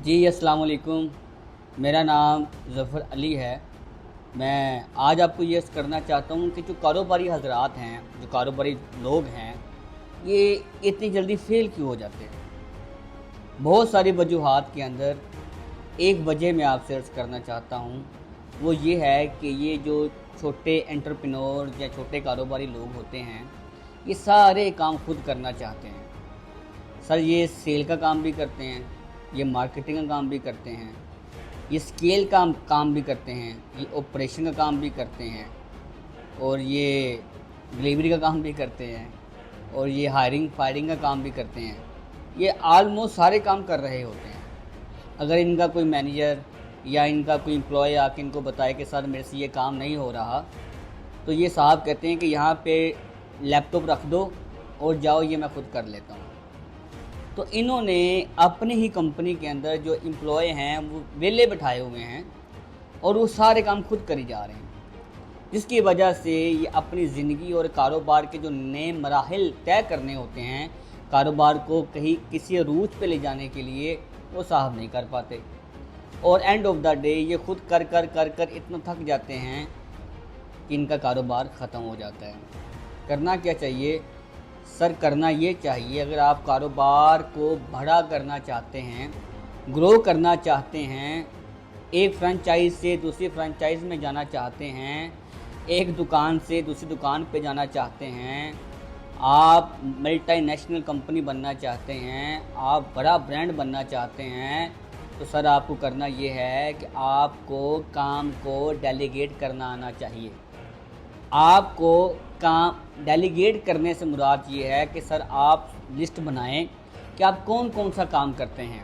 जी अस्सलाम वालेकुम। मेरा नाम ज़फ़र अली है। मैं आज आपको ये अर्ज़ करना चाहता हूँ कि जो कारोबारी हज़रात हैं, जो कारोबारी लोग हैं, ये इतनी जल्दी फ़ेल क्यों हो जाते हैं? बहुत सारी वजूहात के अंदर एक वजह मैं आपसे अर्ज़ करना चाहता हूँ, वो ये है कि ये जो छोटे एंटरप्रेन्योर या छोटे कारोबारी लोग होते हैं, ये सारे काम खुद करना चाहते हैं। सर ये सेल का काम भी करते हैं, ये मार्केटिंग का काम भी करते हैं, ये स्केल का काम भी करते हैं, ये ऑपरेशन का काम भी करते हैं और ये डिलीवरी का काम भी करते हैं और ये हायरिंग फायरिंग का काम भी करते हैं। ये ऑलमोस्ट सारे काम कर रहे होते हैं। अगर इनका कोई मैनेजर या इनका कोई एम्प्लॉय आके इनको बताए कि सर मेरे से ये काम नहीं हो रहा, तो ये साहब कहते हैं कि यहाँ पे लैपटॉप रख दो और जाओ, ये मैं खुद कर लेता हूँ। तो इन्होंने अपनी ही कंपनी के अंदर जो एम्प्लॉय हैं वो वेले बिठाए हुए हैं और वो सारे काम खुद करी जा रहे हैं, जिसकी वजह से ये अपनी ज़िंदगी और कारोबार के जो नए मराहिल तय करने होते हैं, कारोबार को कहीं किसी अरूज पे ले जाने के लिए, वो साहब नहीं कर पाते और एंड ऑफ द डे ये खुद कर कर कर कर इतना थक जाते हैं कि इनका कारोबार ख़त्म हो जाता है। करना क्या चाहिए? सर करना ये चाहिए, अगर आप कारोबार को बड़ा करना चाहते हैं, ग्रो करना चाहते हैं, एक फ्रेंचाइज़ से दूसरी फ्रेंचाइज़ में जाना चाहते हैं, एक दुकान से दूसरी दुकान पे जाना चाहते हैं, आप मल्टीनेशनल कंपनी बनना चाहते हैं, आप बड़ा ब्रांड बनना चाहते हैं, तो सर आपको करना ये है कि आपको काम को डेलीगेट करना आना चाहिए। आपको काम डेलीगेट करने से मुराद ये है कि सर आप लिस्ट बनाएं कि आप कौन कौन सा काम करते हैं।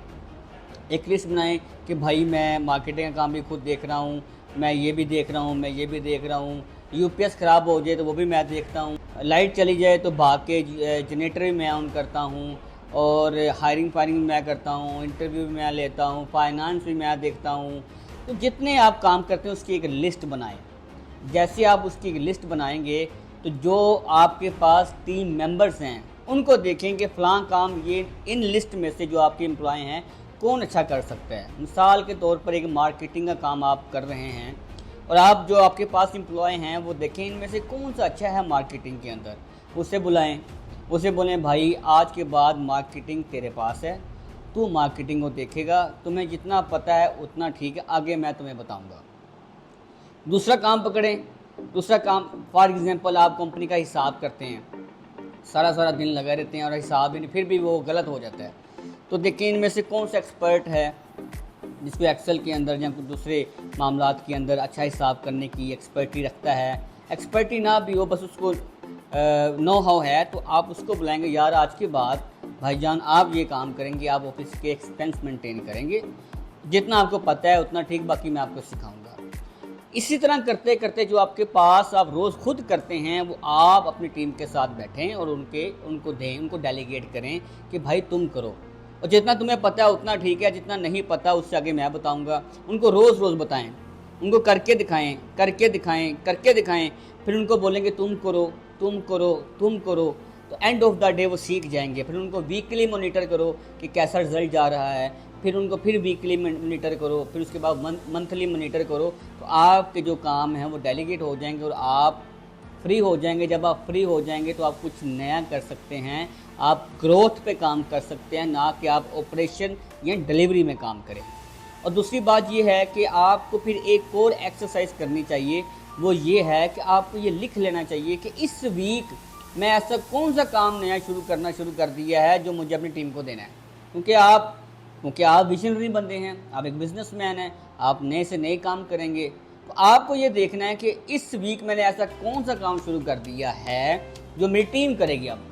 एक लिस्ट बनाएं कि भाई मैं मार्केटिंग का काम भी खुद देख रहा हूँ, मैं ये भी देख रहा हूँ, मैं ये भी देख रहा हूँ, यूपीएस ख़राब हो जाए तो वो भी मैं देखता हूँ, लाइट चली जाए तो भाग के जनरेटर भी मैं ऑन करता हूँ और हायरिंग फायरिंग भी मैं करता हूँ, इंटरव्यू भी मैं लेता हूँ, फाइनेंस भी मैं देखता हूँ। तो जितने आप काम करते हैं उसकी एक लिस्ट बनाएं। जैसे आप उसकी एक लिस्ट बनाएंगे तो जो आपके पास टीम मेंबर्स हैं उनको देखेंगे फ़लाँ काम ये इन लिस्ट में से जो आपके एम्प्लॉय हैं कौन अच्छा कर सकता है। मिसाल के तौर पर एक मार्केटिंग का काम आप कर रहे हैं और आप जो आपके पास एम्प्लॉय हैं वो देखें इनमें से कौन सा अच्छा है मार्केटिंग के अंदर, उसे बुलाएं, उसे बोलें भाई आज के बाद मार्केटिंग तेरे पास है, तू मार्केटिंग को देखेगा, तुम्हें जितना पता है उतना ठीक है, आगे मैं तुम्हें बताऊँगा। दूसरा काम पकड़ें। दूसरा काम फॉर एग्ज़ाम्पल आप कंपनी का हिसाब करते हैं, सारा सारा दिन लगे रहते हैं और हिसाब ही नहीं, फिर भी वो गलत हो जाता है। तो देखिए इनमें से कौन सा एक्सपर्ट है जिसको एक्सेल के अंदर या कुछ दूसरे मामलात के अंदर अच्छा हिसाब करने की एक्सपर्टी रखता है। एक्सपर्टी ना भी हो, बस उसको नो हाउ है, तो आप उसको बुलाएंगे, यार आज के बाद भाईजान आप ये काम करेंगे, आप ऑफिस के एक्सपेंस मेंटेन करेंगे, जितना आपको पता है उतना ठीक, बाकी मैं आपको सिखाऊंगा। इसी तरह करते करते जो आपके पास आप रोज़ खुद करते हैं वो आप अपनी टीम के साथ बैठें और उनको दें, उनको डेलीगेट करें कि भाई तुम करो, और जितना तुम्हें पता है उतना ठीक है, जितना नहीं पता उससे आगे मैं बताऊंगा। उनको रोज़ रोज़ बताएं, उनको करके दिखाएं, करके दिखाएं, करके दिखाएं, फिर उनको बोलेंगे तुम करो, तुम करो, तुम करो, तो एंड ऑफ द डे वो सीख जाएंगे। फिर उनको वीकली मॉनिटर करो कि कैसा रिज़ल्ट जा रहा है, फिर उनको फिर वीकली मॉनिटर करो, फिर उसके बाद मंथली मॉनिटर करो, तो आपके जो काम हैं वो डेलीगेट हो जाएंगे और आप फ्री हो जाएंगे। जब आप फ्री हो जाएंगे तो आप कुछ नया कर सकते हैं, आप ग्रोथ पे काम कर सकते हैं, ना कि आप ऑपरेशन या डिलीवरी में काम करें। और दूसरी बात ये है कि आपको फिर एक और एक्सरसाइज करनी चाहिए, वो ये है कि आपको ये लिख लेना चाहिए कि इस वीक मैं ऐसा कौन सा काम नया शुरू कर दिया है जो मुझे अपनी टीम को देना है। क्योंकि आप विजनरी बंदे हैं, आप एक बिजनेसमैन हैं, आप नए से नए काम करेंगे, तो आपको ये देखना है कि इस वीक मैंने ऐसा कौन सा काम शुरू कर दिया है जो मेरी टीम करेगी, अब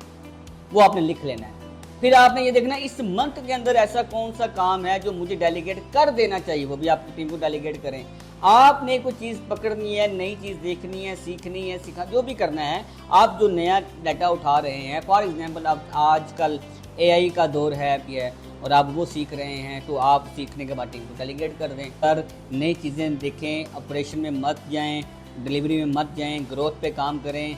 वो आपने लिख लेना है। फिर आपने ये देखना है इस मंथ के अंदर ऐसा कौन सा काम है जो मुझे डेलीगेट कर देना चाहिए, वो भी आपकी टीम को डेलीगेट करें। आपने कोई चीज़ पकड़नी है, नई चीज़ देखनी है, सीखनी है, जो भी करना है, आप जो नया डाटा उठा रहे हैं, फॉर एग्जांपल आप आजकल एआई का दौर है ये और आप वो सीख रहे हैं, तो आप सीखने के बाद टीम को डेलीगेट कर दें। पर नई चीज़ें देखें, ऑपरेशन में मत जाएं, डिलीवरी में मत जाएं, ग्रोथ पे काम करें।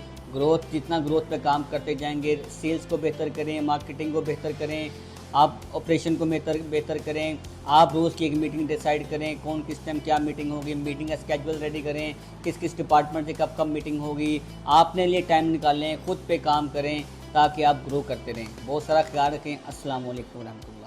जितना ग्रोथ पे काम करते जाएंगे, सेल्स को बेहतर करें, मार्केटिंग को बेहतर करें, आप ऑपरेशन को बेहतर करें। आप रोज़ की एक मीटिंग डिसाइड करें, कौन किस टाइम क्या मीटिंग होगी, मीटिंग का स्केड्यूल रेडी करें, किस किस डिपार्टमेंट से कब कब मीटिंग होगी। आपने लिए टाइम निकालें, ख़ुद पे काम करें ताकि आप ग्रो करते रहें। बहुत सारा ख्याल रखें। अस्सलाम वालेकुम रहमतुल्लाह।